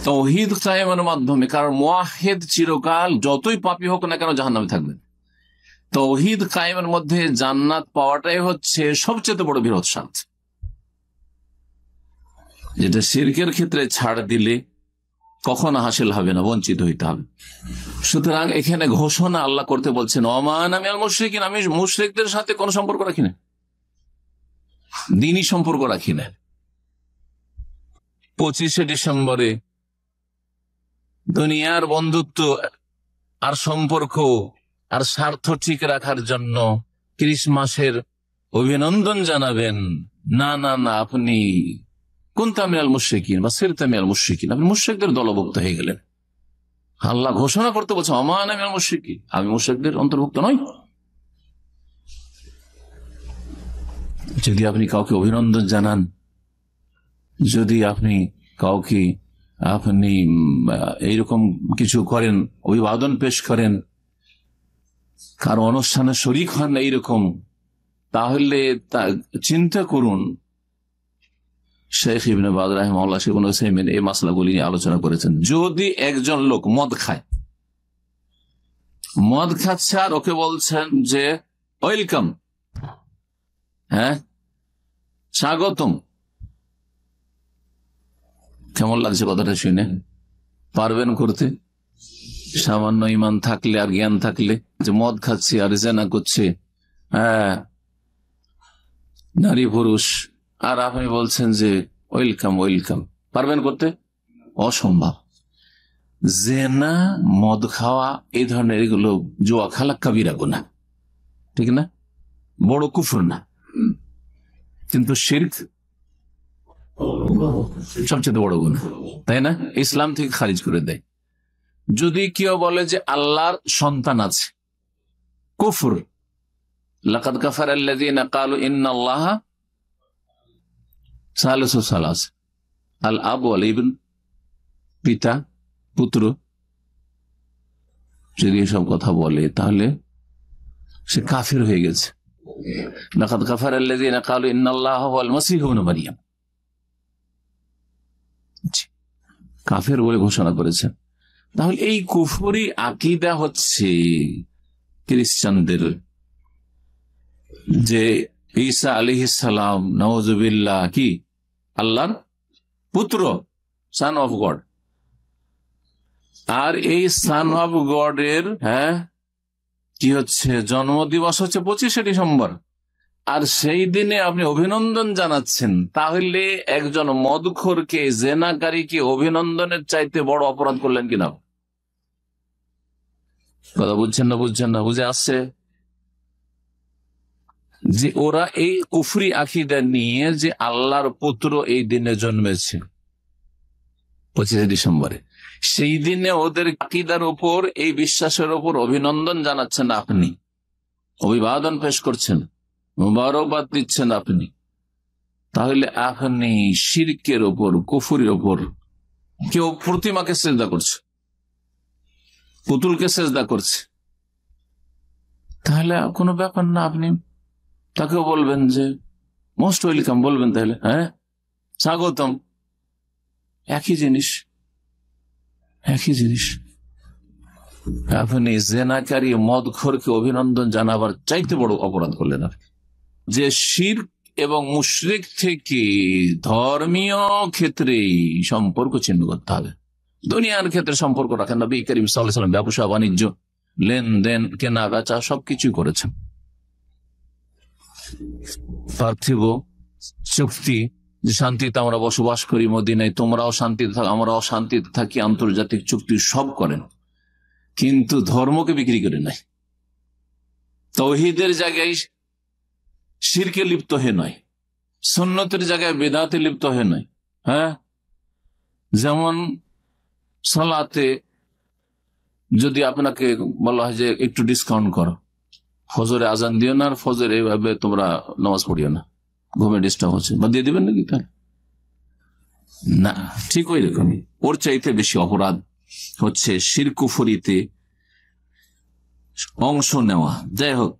তাওহীদ কায়েমের মাধ্যমে, কারণ মুওয়াহহিদ চিরকাল যতই পাপী হোক না কেন জাহান্নামে থাকবেন। তাওহীদ কায়েমের মধ্যে জান্নাত পাওয়াটাই হচ্ছে সবচেয়ে বড় বৃহৎ শান্তি, যেটা শিরকের ক্ষেত্রে ছাড় দিলে কখনো হাসিল হবে না, বঞ্চিত হইতে হবে। সুতরাং এখানে ঘোষণা আল্লাহ করতে বলছেন, ওমান আমি আল মুশরিকিন, আমি মুশরিকদের সাথে কোনো সম্পর্ক রাখি না, দিনই সম্পর্ক রাখি না। 25শে ডিসেম্বরে দুনিয়ার বন্ধুত্ব আর সম্পর্ক আর স্বার্থ ঠিক রাখার জন্য ক্রিসমাসের অভিনন্দন জানাবেন, না না না, আপনি কুনতা মিনাল মুশরিকিন বা সিরতা মিনাল মুশরিকিন, আপনি মুশরিকদের দলভুক্ত হয়ে গেলেন। আল্লাহ ঘোষণা করতে বলছে, ওমা আনা মিনাল মুশরিকিন, আমি মুশরিকদের অন্তর্ভুক্ত নই। যদি আপনি কাউকে অভিনন্দন জানান, যদি আপনি কাউকে আপনি এইরকম কিছু করেন, অভিবাদন পেশ করেন, কারো অনুষ্ঠানে শরীক হন এইরকম, তাহলে চিন্তা করুন। শেখ ইবনে বাজ রাহিমাহুল্লাহ, শেখ ইবনে উসাইমিন এই মাসলাগুলি নিয়ে আলোচনা করেছেন। যদি একজন লোক মদ খায়, মদ খাচ্ছে আর ওকে বলছেন যে ওয়েলকাম, হ্যাঁ স্বাগতম, কেমন লাগছে কথাটা শুনে? পারবেন করতে? সামান্য ইমান থাকলে আর জ্ঞান থাকলে, যে মদ খাচ্ছে আর জেনা করছে, হ্যাঁ নারী পুরুষ, আর আপনি বলছেন যে ওয়েলকাম ওয়েলকাম, পারবেন করতে? অসম্ভব। জেনা, মদ খাওয়া, এই ধরনের এগুলো জুয়া খেলা কাবিরা গুনাহ, ঠিক না? বড় কুফর না, কিন্তু শিরক সবচেয়ে বড় গুনাহ, তাই না? ইসলাম থেকে খারিজ করে দেয়। যদি কেউ বলে যে আল্লাহর সন্তান আছে, কুফর। লাকাদ কাফারা আল্লাযীনা ক্বালু ইন্নাল্লাহা সালিসু সালাস, আল আব ওয়াল ইবন, পিতা পুত্র, যদি এসব কথা বলে তাহলে সে কাফির হয়ে গেছে। লাকাদ কাফারা আল্লাযীনা ক্বালু ইন্নাল্লাহা ওয়াল মাসীহ ইবনে মারইয়াম, কাফের বলে ঘোষণা করেছেন। তাহলে এই কুফরি আকীদা হচ্ছে খ্রিস্টানদের, যে ঈসা আলাইহিস সালাম নাউযুবিল্লাহ কি আল্লাহর পুত্র, সান অফ গড। আর এই সান অফ গডের কি হচ্ছে জন্মদিবস হচ্ছে 25শে ডিসেম্বর, আর সেই দিনে আপনি অভিনন্দন জানাচ্ছেন। তাহলে একজন মদখোরকে, জেনাকারীকে অভিনন্দনের চাইতে বড় অপরাধ করলেন কিনা? কথা বুঝছেন না? বুঝছেন না? বুঝে আসছে যে ওরা এই কুফরি আকীদা নিয়ে যে আল্লাহর পুত্র এই দিনে জন্মেছে 25শে ডিসেম্বরে, সেই দিনে ওদের আকীদার উপর, এই বিশ্বাসের উপর অভিনন্দন জানাচ্ছেন আপনি, অভিবাদন পেশ করছেন, মুবারকবাদ দিচ্ছেন আপনি। তাহলে আপনি শিরকের ওপর, কুফরির ওপর, কেউ প্রতিমাকে সেজদা করছে, পুতুলকে সেজদা করছে, তাহলে কোনো ব্যাপার না, আপনি তাকেও বলবেন যে মোস্ট ওয়েলকাম, বলবেন তাহলে, হ্যাঁ স্বাগতম, একই জিনিস, একই জিনিস। আপনি জেনাকারী মদখোরকে অভিনন্দন জানাবার চাইতে বড় অপরাধ করলেন। যে শিরক এবং মুশরিক থেকে ধর্মীয় ক্ষেত্রে সম্পর্ক ছিন্ন করতে হবে। দুনিয়ার ক্ষেত্রে সম্পর্ক রাখেন। নবী করিম সাল্লাল্লাহু আলাইহি ওয়াসাল্লাম ব্যবসা বাণিজ্য, লেনদেন, কেনা বেচা সবকিছু করেছেন। পার্থিব চুক্তি, যে শান্তিতে আমরা বসবাস করি মদিনায়, তোমরাও শান্তিতে থাকো, আমরাও শান্তিতে থাকি, আন্তর্জাতিক চুক্তি সব করেন, কিন্তু ধর্মকে বিক্রি করে নাই। তাওহীদের জায়গায় শিরকে লিপ্ত হয়ে নয়, সুন্নতের জায়গায় বিদআতে লিপ্ত হয়ে নয়। হ্যাঁ, যেমন সালাতে যদি আপনাকে বলা হয় যে একটু ডিসকাউন্ট করো, ফজরে আজান দিও না, আর ফজরে এইভাবে তোমরা নামাজ পড়িও না, ঘুমে ডিস্টার্ব হচ্ছে, বা দিয়ে দিবেন নাকি? তাই না, ঠিক ওই রকমই ওর চাইতে বেশি অপরাধ হচ্ছে শিরক কুফরিতে অংশ নেওয়া। যাই হোক,